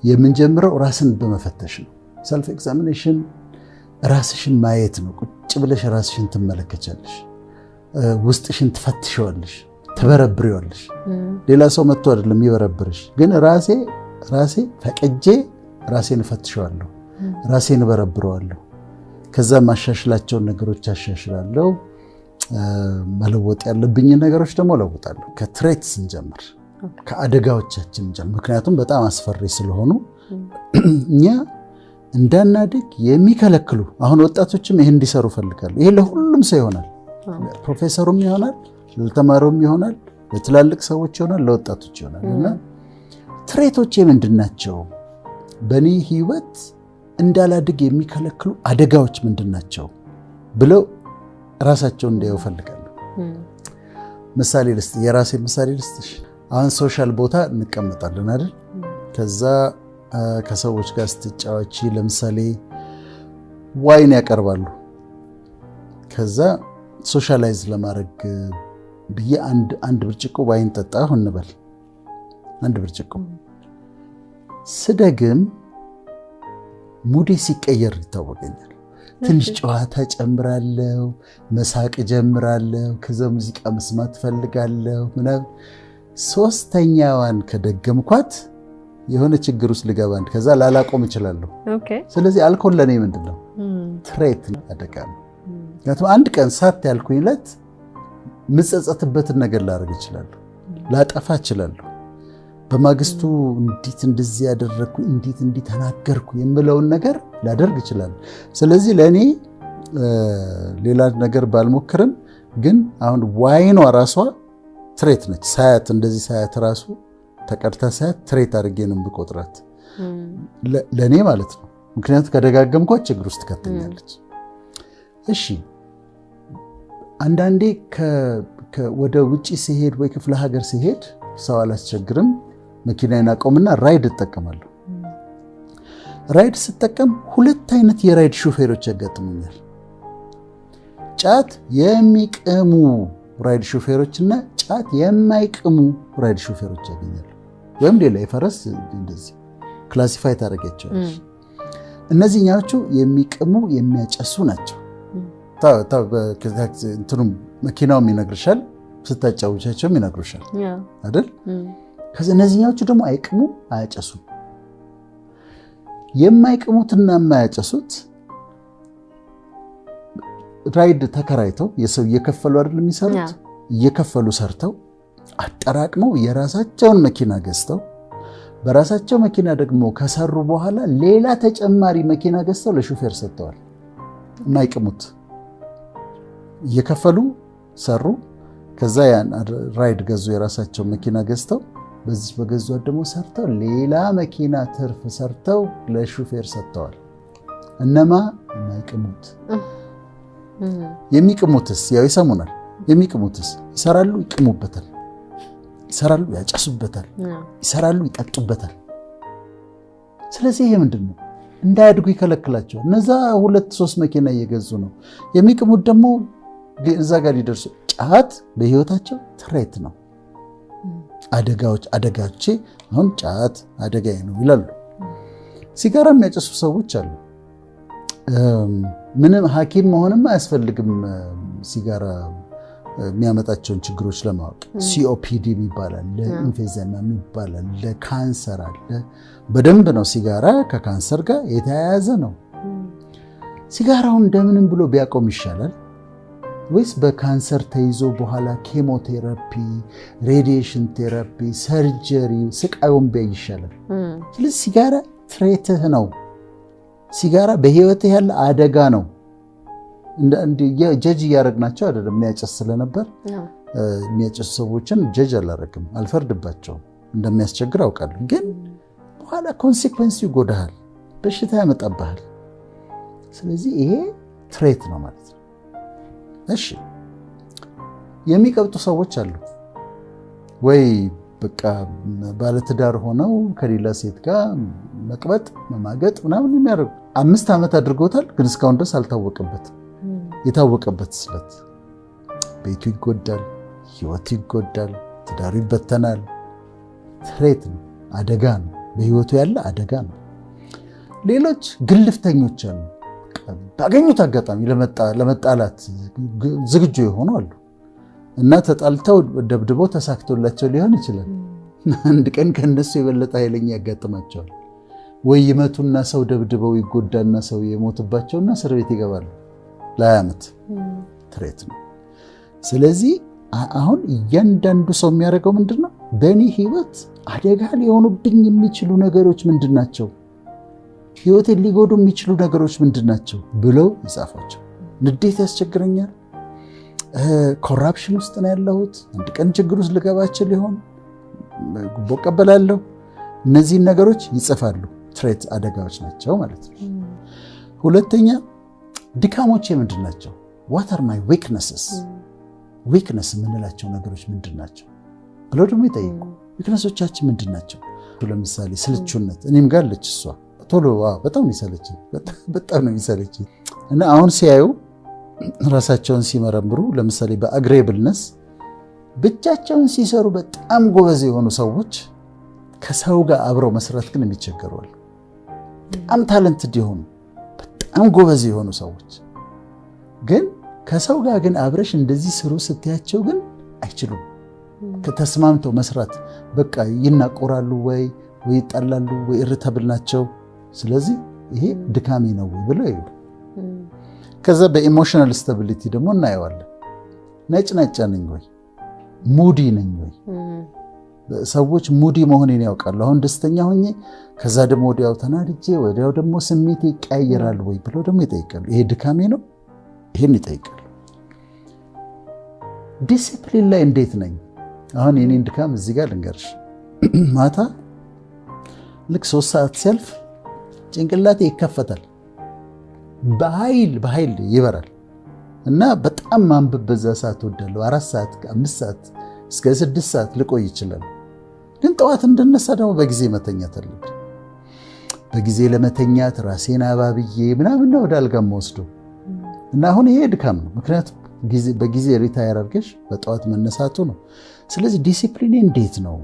የምንጀምረው ራስን በመፈተሽ ነው። ሰልፍ ኤግዛሚኔሽን ራስሽን ማየት ነው። ቁጭ ብለሽ ራስሽን ትመለከቻለሽ፣ ውስጥሽን ትፈትሽዋለሽ፣ ትበረብሪዋለሽ። ሌላ ሰው መጥቶ አይደለም ይበረብርሽ፣ ግን ራሴ ፈቅጄ ራሴን እፈትሸዋለሁ፣ ራሴን እበረብረዋለሁ። ከዛ ማሻሽላቸውን ነገሮች አሻሽላለሁ፣ መለወጥ ያለብኝ ነገሮች ደግሞ ለውጣለሁ። ከትሬት ስንጀምር ከአደጋዎቻችን ጀምር፣ ምክንያቱም በጣም አስፈሪ ስለሆኑ እኛ እንዳናድግ የሚከለክሉ አሁን ወጣቶችም ይሄን እንዲሰሩ ፈልጋለሁ። ይሄ ለሁሉም ሰው ይሆናል፣ ፕሮፌሰሩም ይሆናል፣ ለተማሪውም ይሆናል፣ ለትላልቅ ሰዎች ይሆናል፣ ለወጣቶች ይሆናል። እና ትሬቶቼ ምንድናቸው? በኔ ህይወት እንዳላድግ የሚከለክሉ አደጋዎች ምንድናቸው ብለው ራሳቸውን እንዲያዩ ፈልጋለሁ። ምሳሌ ልስጥ፣ የራሴ ምሳሌ ልስጥሽ። አሁን ሶሻል ቦታ እንቀመጣለን አይደል? ከዛ ከሰዎች ጋር ስትጫወቺ ለምሳሌ ዋይን ያቀርባሉ። ከዛ ሶሻላይዝ ለማድረግ ብዬ አንድ ብርጭቆ ዋይን ጠጣሁ እንበል። አንድ ብርጭቆ ስደግም ሙዴ ሲቀየር ይታወቀኛል። ትንሽ ጨዋታ ጨምራለሁ፣ መሳቅ ጀምራለሁ፣ ከዛ ሙዚቃ መስማት ፈልጋለሁ ምናምን። ሶስተኛዋን ከደገምኳት የሆነ ችግር ውስጥ ልገባ ከዛ ላላቆም እችላለሁ። ስለዚህ አልኮል ለኔ ምንድነው? ትሬት ነው፣ አደጋ ነው። ምክንያቱም አንድ ቀን ሳት ያልኩኝለት ምጸጸትበትን ነገር ላደርግ እችላለሁ፣ ላጠፋ እችላለሁ። በማግስቱ እንዴት እንደዚህ ያደረኩ እንዴት ተናገርኩ የምለውን ነገር ላደርግ እችላለሁ። ስለዚህ ለኔ ሌላ ነገር ባልሞክርም ግን አሁን ዋይኗ ራሷ ትሬት ነች። ሳያት እንደዚህ ሳያት ራሱ ተቀርታ ሳያት ትሬት አድርጌ ነው የምቆጥራት ለኔ ማለት ነው። ምክንያቱም ከደጋገምኳት ችግር ውስጥ ከተኛለች። እሺ አንዳንዴ ወደ ውጪ ሲሄድ ወይ ክፍለ ሀገር ሲሄድ ሰው አላስቸግርም፣ መኪናዬን አቆምና ራይድ እጠቀማለሁ። ራይድ ስጠቀም ሁለት አይነት የራይድ ሾፌሮች ያጋጥሙኛል። ጫት የሚቅሙ ራይድ ሾፌሮችና ጫት የማይቅሙ ራይድ ሾፌሮች ያገኛሉ። ወይም ሌላ የፈረስ እንደዚህ ክላሲፋይ ታደርጋቸዋለሽ። እነዚህኛዎቹ የሚቅሙ የሚያጨሱ ናቸው። እንትኑም መኪናውም ይነግርሻል፣ ስታጫውቻቸውም ይነግሩሻል አይደል? ከዚህ እነዚህኛዎቹ ደግሞ አይቅሙ አያጨሱም። የማይቅሙትና የማያጨሱት ራይድ ተከራይተው የሰው እየከፈሉ አይደል የሚሰሩት? እየከፈሉ ሰርተው አጠራቅመው የራሳቸውን መኪና ገዝተው በራሳቸው መኪና ደግሞ ከሰሩ በኋላ ሌላ ተጨማሪ መኪና ገዝተው ለሹፌር ሰጥተዋል። የማይቅሙት እየከፈሉ ሰሩ፣ ከዛ ያን ራይድ ገዙ፣ የራሳቸው መኪና ገዝተው በዚህ በገዙት ደግሞ ሰርተው ሌላ መኪና ትርፍ ሰርተው ለሹፌር ሰጥተዋል። እነማ የማይቅሙት። የሚቅሙትስ ያው ይሰሙናል። የሚቅሙትስ ይሰራሉ፣ ይቅሙበታል፣ ይሰራሉ፣ ያጨሱበታል፣ ይሰራሉ፣ ይጠጡበታል። ስለዚህ ይሄ ምንድነው? እንዳያድጉ ይከለክላቸዋል። እነዛ 2-3 መኪና እየገዙ ነው። የሚቅሙት ደግሞ እዛ ጋር ሊደርሱ። ጫት በህይወታቸው ትሬት ነው። አደጋዎቼ አሁን ጫት አደጋዬ ነው ይላሉ። ሲጋራ የሚያጨሱ ሰዎች አሉ። ምንም ሐኪም መሆንም አያስፈልግም ሲጋራ የሚያመጣቸውን ችግሮች ለማወቅ። ሲኦፒዲ ይባላል፣ ለኢንፌዘማ ይባላል፣ ለካንሰር አለ። በደንብ ነው ሲጋራ ከካንሰር ጋር የተያያዘ ነው። ሲጋራውን እንደምንም ብሎ ቢያቆም ይሻላል ወይስ በካንሰር ተይዞ በኋላ ኬሞቴራፒ፣ ሬዲዬሽን ቴራፒ፣ ሰርጀሪ ስቃዩን ቢያይ ይሻላል? ስለዚህ ሲጋራ ትሬትህ ነው። ሲጋራ በህይወትህ ያለ አደጋ ነው። ጀጅ እያደረግናቸው አይደለም። የሚያጨስ ስለነበር የሚያጨስ ሰዎችን ጀጅ አላረግም፣ አልፈርድባቸውም። እንደሚያስቸግር አውቃለሁ። ግን በኋላ ኮንሲኩዌንስ ይጎዳሃል፣ በሽታ ያመጣብሃል። ስለዚህ ይሄ ትሬት ነው ማለት ነው። እሺ የሚቀብጡ ሰዎች አሉ ወይ? በቃ ባለትዳር ሆነው ከሌላ ሴት ጋር መቅበጥ መማገጥ ምናምን የሚያደርጉ 5 ዓመት አድርጎታል፣ ግን እስካሁን ድረስ አልታወቀበትም። የታወቀበት ስለት ቤቱ ይጎዳል፣ ህይወቱ ይጎዳል፣ ትዳሩ ይበተናል። ትሬት ነው፣ አደጋ ነው። በህይወቱ ያለ አደጋ ነው። ሌሎች ግልፍተኞች አሉ። ባገኙት አጋጣሚ ለመጣላት ዝግጁ የሆኑ አሉ እና ተጣልተው ደብድበው ተሳክቶላቸው ሊሆን ይችላል። አንድ ቀን ከነሱ የበለጠ ኃይለኛ ያጋጥማቸዋል። ወይ ይመቱና ሰው ደብድበው ይጎዳና ሰው የሞትባቸውና እስር ቤት ይገባሉ ለ20 ዓመት ትሬት ነው። ስለዚህ አሁን እያንዳንዱ ሰው የሚያደርገው ምንድነው? በእኔ ህይወት አደጋ ሊሆኑብኝ የሚችሉ ነገሮች ምንድናቸው? ህይወቴን ሊጎዱ የሚችሉ ነገሮች ምንድናቸው ብለው ይጻፋቸው። ንዴት ያስቸግረኛል፣ ኮራፕሽን ውስጥ ነው ያለሁት፣ አንድ ቀን ችግር ውስጥ ልገባቸው ሊሆን ጉቦ ቀበላለሁ። እነዚህን ነገሮች ይጽፋሉ። ትሬት አደጋዎች ናቸው ማለት ነው። ሁለተኛ ድካሞቼ ምንድናቸው? what are my weaknesses? ዊክነስ የምንላቸው ነገሮች ምንድናቸው ብለው ደግሞ ይጠይቁ። ዊክነሶቻችን ምንድናቸው? ለምሳሌ ስልቹነት፣ እኔም ጋር አለች እሷ። ቶሎ በጣም ይሰለች፣ በጣም ነው የሚሰለች እና አሁን ሲያዩ ራሳቸውን ሲመረምሩ ለምሳሌ በአግሬብልነስ ብቻቸውን ሲሰሩ በጣም ጎበዝ የሆኑ ሰዎች ከሰው ጋር አብረው መስራት ግን የሚቸገሩ አሉ። በጣም ታለንትድ የሆኑ በጣም ጎበዝ የሆኑ ሰዎች ግን ከሰው ጋር ግን አብረሽ እንደዚህ ስሩ ስትያቸው ግን አይችሉም። ከተስማምተው መስራት በቃ ይናቆራሉ ወይ ይጣላሉ ወይ ኢሪታብል ናቸው። ስለዚህ ይሄ ድካሜ ነው ወይ ብለው ይሉ። ከዛ በኢሞሽናል ስታቢሊቲ ደግሞ እናየዋለን። ነጭናጫ ነኝ ወይ ሙዲ ነኝ ወይ? ሰዎች ሙዲ መሆኔን ያውቃሉ። አሁን ደስተኛ ሆኜ ከዛ ደግሞ ወዲያው ተናድጄ ወዲያው ደግሞ ስሜቴ ይቀያየራል ወይ ብለው ደግሞ ይጠይቃሉ። ይሄ ድካሜ ነው? ይሄን ይጠይቃሉ። ዲሲፕሊን ላይ እንዴት ነኝ? አሁን የኔን ድካም እዚህ ጋር ልንገርሽ። ማታ ልክ 3 ሰዓት ሲያልፍ ጭንቅላቴ ይከፈታል፣ በኃይል ይበራል እና በጣም ማንበብ በዛ ሰዓት ወደለው 4 ሰዓት 5 ሰዓት እስከ 6 ሰዓት ልቆይ ይችላል። ግን ጠዋት እንደነሳ ደግሞ በጊዜ መተኛት አለብኝ። በጊዜ ለመተኛት ራሴን አባብዬ ምናምን ነው ወደ አልጋ ወስዶ እና አሁን ይሄ ድካም ነው። ምክንያቱም በጊዜ ሪታየር አድርገሽ በጠዋት መነሳቱ ነው። ስለዚህ ዲሲፕሊኔ እንዴት ነው?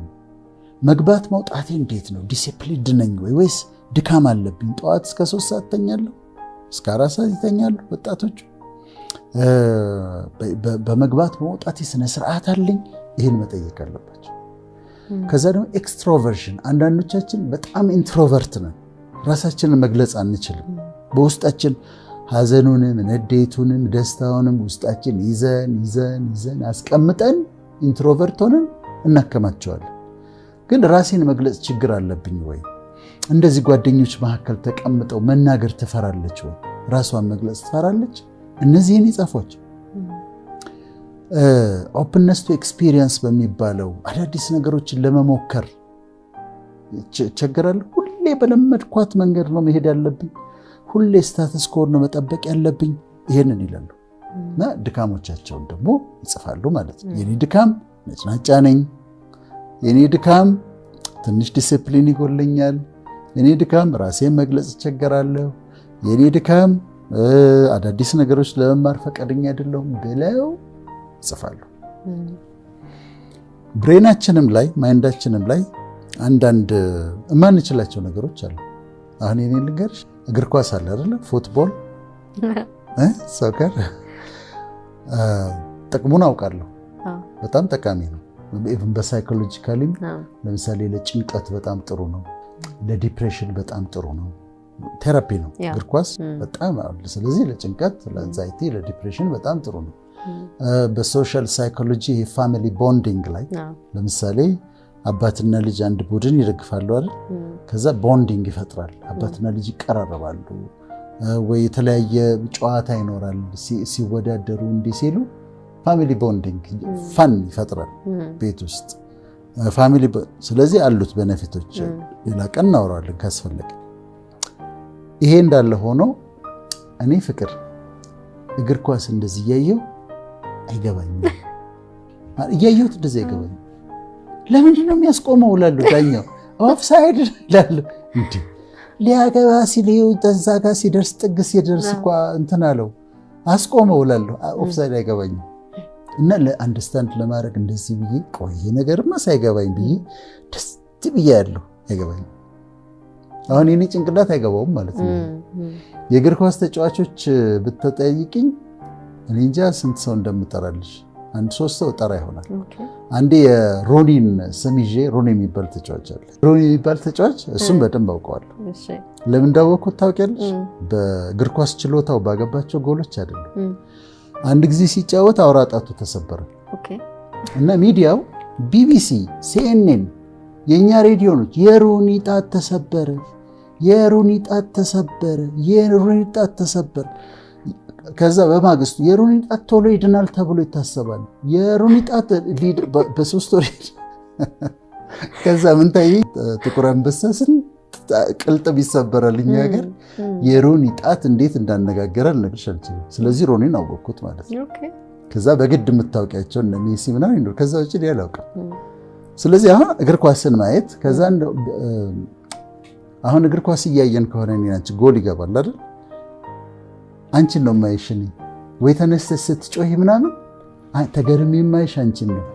መግባት መውጣቴ እንዴት ነው? ዲሲፕሊንድ ነኝ ወይስ ድካም አለብኝ? ጠዋት እስከ 3 ሰዓት ተኛለሁ፣ እስከ 4 ሰዓት ይተኛሉ ወጣቶች። በመግባት መውጣቴ ስነ ስርዓት አለኝ? ይሄን መጠየቅ አለባቸው። ከዛ ደግሞ ኤክስትሮቨርሽን፣ አንዳንዶቻችን በጣም ኢንትሮቨርት ነን፣ ራሳችንን መግለጽ አንችልም። በውስጣችን ሐዘኑንም ንዴቱንም ደስታውንም ውስጣችን ይዘን አስቀምጠን ኢንትሮቨርት ሆነን እናከማቸዋለን። ግን ራሴን መግለጽ ችግር አለብኝ ወይ? እንደዚህ ጓደኞች መካከል ተቀምጠው መናገር ትፈራለች ወይ? ራሷን መግለጽ ትፈራለች? እነዚህን ይጻፏቸው። ኦፕንነስ ቱ ኤክስፒሪየንስ በሚባለው አዳዲስ ነገሮችን ለመሞከር ቸገራለሁ። ሁሌ በለመድኳት መንገድ ነው መሄድ ያለብኝ፣ ሁሌ ስታተስ ኮ ነው መጠበቅ ያለብኝ። ይሄንን ይላሉ እና ድካሞቻቸውን ደግሞ ይጽፋሉ ማለት ነው። የኔ ድካም ነጭናጫ ነኝ፣ የኔ ድካም ትንሽ ዲሲፕሊን ይጎለኛል፣ የኔ ድካም ራሴን መግለጽ ቸገራለሁ፣ የኔ ድካም አዳዲስ ነገሮች ለመማር ፈቃደኛ አይደለሁም ብለው ይጽፋሉ። ብሬናችንም ላይ ማይንዳችንም ላይ አንዳንድ የማንችላቸው ነገሮች አሉ። አሁን የኔን ልንገርሽ፣ እግር ኳስ አለ አይደለ? ፉትቦል ሶከር ጥቅሙን አውቃለሁ። በጣም ጠቃሚ ነው። ኢቭን በሳይኮሎጂካሊም ለምሳሌ ለጭንቀት በጣም ጥሩ ነው፣ ለዲፕሬሽን በጣም ጥሩ ነው። ቴራፒ ነው እግር ኳስ በጣም። ስለዚህ ለጭንቀት፣ ለአንዛይቲ፣ ለዲፕሬሽን በጣም ጥሩ ነው። በሶሻል ሳይኮሎጂ ፋሚሊ ቦንዲንግ ላይ ለምሳሌ አባትና ልጅ አንድ ቡድን ይደግፋሉ አይደል? ከዛ ቦንዲንግ ይፈጥራል፣ አባትና ልጅ ይቀራረባሉ። ወይ የተለያየ ጨዋታ ይኖራል፣ ሲወዳደሩ እንዲህ ሲሉ ፋሚሊ ቦንዲንግ ፋን ይፈጥራል ቤት ውስጥ ፋሚሊ። ስለዚህ አሉት ቤኔፊቶች፣ ሌላ ቀን እናወራለን ካስፈለገ። ይሄ እንዳለ ሆኖ እኔ ፍቅር እግር ኳስ እንደዚህ እያየሁ አይገባኝም። እያየሁት እንደዚህ አይገባኝም። ለምንድን ነው የሚያስቆመው እላለሁ። ዳኛው ኦፍሳይድ እላለሁ። እንዴ ሊያገባ ሲል ተንዛጋ ሲደርስ ጥግ ሲደርስ እኮ እንትን አለው አስቆመው እላለሁ። ኦፍሳይድ አይገባኝም። እና ለአንደርስታንድ ለማድረግ እንደዚህ ብዬ ቆይ ነገርማ ሳይገባኝ ብዬ ደስ ብዬ ያለው አይገባኝም። አሁን የኔ ጭንቅላት አይገባውም ማለት ነው። የእግር ኳስ ተጫዋቾች ብትጠይቂኝ እኔ እንጃ ስንት ሰው እንደምጠራልሽ አንድ 3 ሰው ጠራ ይሆናል። አንዴ የሮኒን ስም ይዤ ሮኒ የሚባል ተጫዋች አለ። ሮኒ የሚባል ተጫዋች እሱም በደንብ አውቀዋለሁ። ለምን እንዳወቅኩት ታውቂያለሽ? በእግር ኳስ ችሎታው ባገባቸው ጎሎች አይደለም። አንድ ጊዜ ሲጫወት አውራ ጣቱ ተሰበረ እና ሚዲያው ቢቢሲ፣ ሲኤንኤን የኛ ሬዲዮኖች የሮኒ ጣት ተሰበረ፣ የሮኒ ጣት ተሰበረ፣ የሮኒ ጣት ተሰበረ። ከዛ በማግስቱ የሮኒ ጣት ቶሎ ይድናል ተብሎ ይታሰባል። የሮኒ ጣት በ3 ወር ከዛ ምን ታይ ጥቁር አንበሳስን ቅልጥም ይሰበራል። እኛ ሀገር የሮኒ ጣት እንዴት እንዳነጋገረ ልነግርሽ አልችልም። ስለዚህ ሮኒን አወቅኩት ማለት ነው። ከዛ በግድ የምታውቂያቸው እነ ሜሲ ምናምን ይኖር ከዛ ውጪ አላውቅም። ስለዚህ አሁን እግር ኳስን ማየት ከዛ አሁን እግር ኳስ እያየን ከሆነ እኔ አንቺ ጎል ይገባል አይደል? አንቺን ነው የማይሽኝ ወይ ተነስተሽ ስትጮሂ ምናምን ተገርሜ የማይሽ አንቺን ነው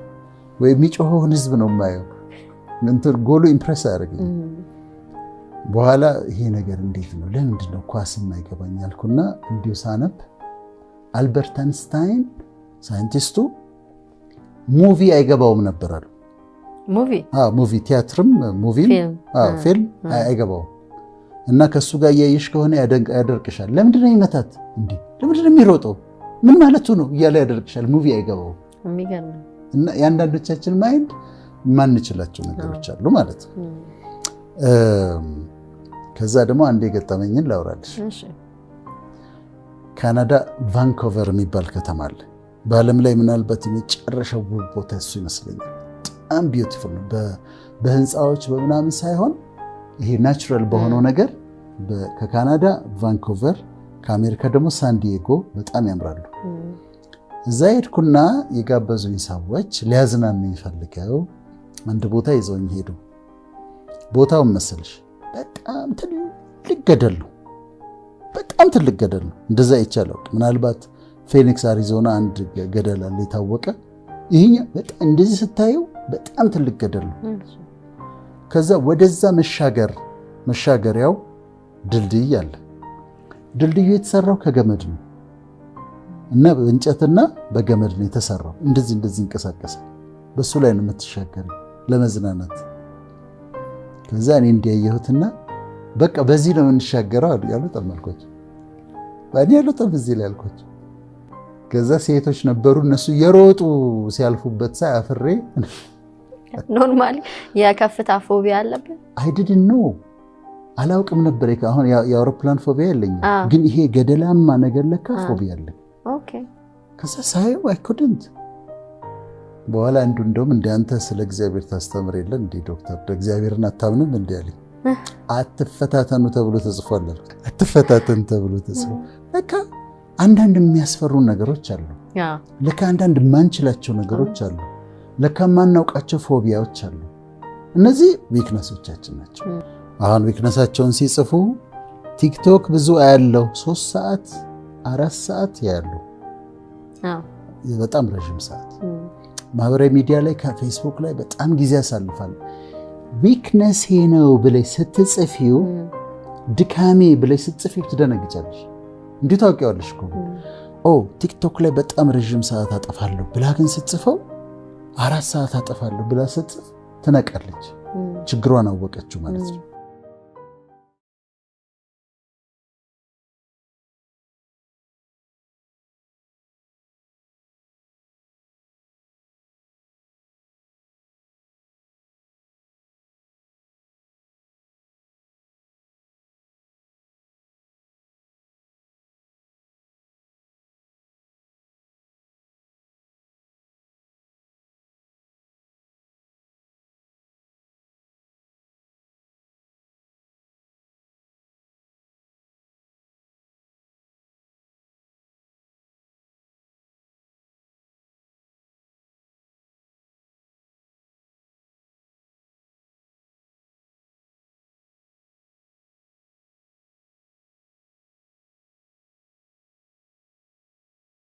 ወይ የሚጮኸውን ህዝብ ነው የማየው። እንትን ጎሉ ኢምፕረስ አደረገኝ። በኋላ ይሄ ነገር እንዴት ነው ለምንድን ነው ኳስ የማይገባኝ አልኩና እንዲሁ ሳነብ አልበርት አንስታይን ሳይንቲስቱ ሙቪ አይገባውም ነበር አሉ። ሙቪ ቲያትርም ሙቪም ፊልም አይገባውም እና ከሱ ጋር ያይሽ ከሆነ ያደርቅሻል። ለምንድን ነው ይመታት እንዴ? ለምንድን ነው የሚሮጠው? ምን ማለቱ ነው እያለ ያደርቅሻል። ሙቪ አይገባውም። የሚገርም እና ያንዳንዶቻችን ማይንድ ማንችላቸው ነገሮች አሉ ማለት ነው። ከዛ ደግሞ አንዴ ገጠመኝን ላውራልሽ። ካናዳ ቫንኮቨር የሚባል ከተማ አለ። በዓለም ላይ ምናልባት የመጨረሻው ቦታ እሱ ይመስለኛል። በጣም ቢዩቲፉል ነው። በህንፃዎች በምናምን ሳይሆን ይሄ ናቹራል በሆነው ነገር ከካናዳ ቫንኮቨር ከአሜሪካ ደግሞ ሳን ዲዬጎ በጣም ያምራሉ። እዛ ሄድኩና የጋበዙኝ ሰዎች ሊያዝናኑኝ ፈልገው አንድ ቦታ ይዘውኝ ሄዱ። ቦታውን መሰልሽ በጣም ትልቅ ገደል ነው። በጣም ትልቅ ገደል ነው። እንደዛ ይቻላል። ምናልባት ፌኒክስ አሪዞና አንድ ገደል አለ የታወቀ። ይሄኛ በጣም እንደዚህ ስታየው በጣም ትልቅ ገደል ነው። ከዛ ወደዛ መሻገሪያው ድልድይ አለ። ድልድዩ የተሰራው ከገመድ ነው እና በእንጨትና በገመድ ነው የተሰራው። እንደዚህ እንቀሳቀሳል። በሱ ላይ ነው የምትሻገረው ለመዝናናት። ከዛ እኔ እንዲያየሁትና በቃ በዚህ ነው እንሻገረው ያሉ ተመልኮች ባኔ ያለው በዚህ ላይ አልኳቸው። ከዛ ሴቶች ነበሩ እነሱ የሮጡ ሲያልፉበት ሳይ አፍሬ ኖርማሊ የከፍታ ፎቢያ አለበት አይዲድን ነው አላውቅም ነበር። አሁን የአውሮፕላን ፎቢያ የለኝም፣ ግን ይሄ ገደላማ ነገር ለካ ፎቢያ አለ። ኦኬ ከዛ ሳይ አይ ኩድንት በኋላ እንደውም አንተ ስለ እግዚአብሔር ታስተምር የለ እንዴ ዶክተር እግዚአብሔርን አታምንም እንዴ አለኝ። አትፈታተኑ ተብሎ ተጽፏል። አትፈታተን ተብሎ ተጽፏል። ለካ አንዳንድ የሚያስፈሩ ነገሮች አሉ። ለካ አንዳንድ ማንችላቸው ነገሮች አሉ። ለካ ማናውቃቸው ፎቢያዎች አሉ። እነዚህ ዊክነሶቻችን ናቸው። አሁን ዊክነሳቸውን ሲጽፉ ቲክቶክ ብዙ አያለው 3 ሰዓት 4 ሰዓት ያያሉ። በጣም ረጅም ሰዓት ማህበራዊ ሚዲያ ላይ ከፌስቡክ ላይ በጣም ጊዜ ያሳልፋል። ዊክነስ ነው ብለሽ ስትጽፊው ድካሜ ብለሽ ስትጽፊው ትደነግጫለሽ። እንዴት ታውቂዋለሽ እኮ ቲክቶክ ላይ በጣም ረጅም ሰዓት አጠፋለሁ ብላ ግን ስትጽፈው 4 ሰዓት አጠፋለሁ ብላ ስትጽፍ ትነቃለች። ችግሯን አወቀችው ማለት ነው።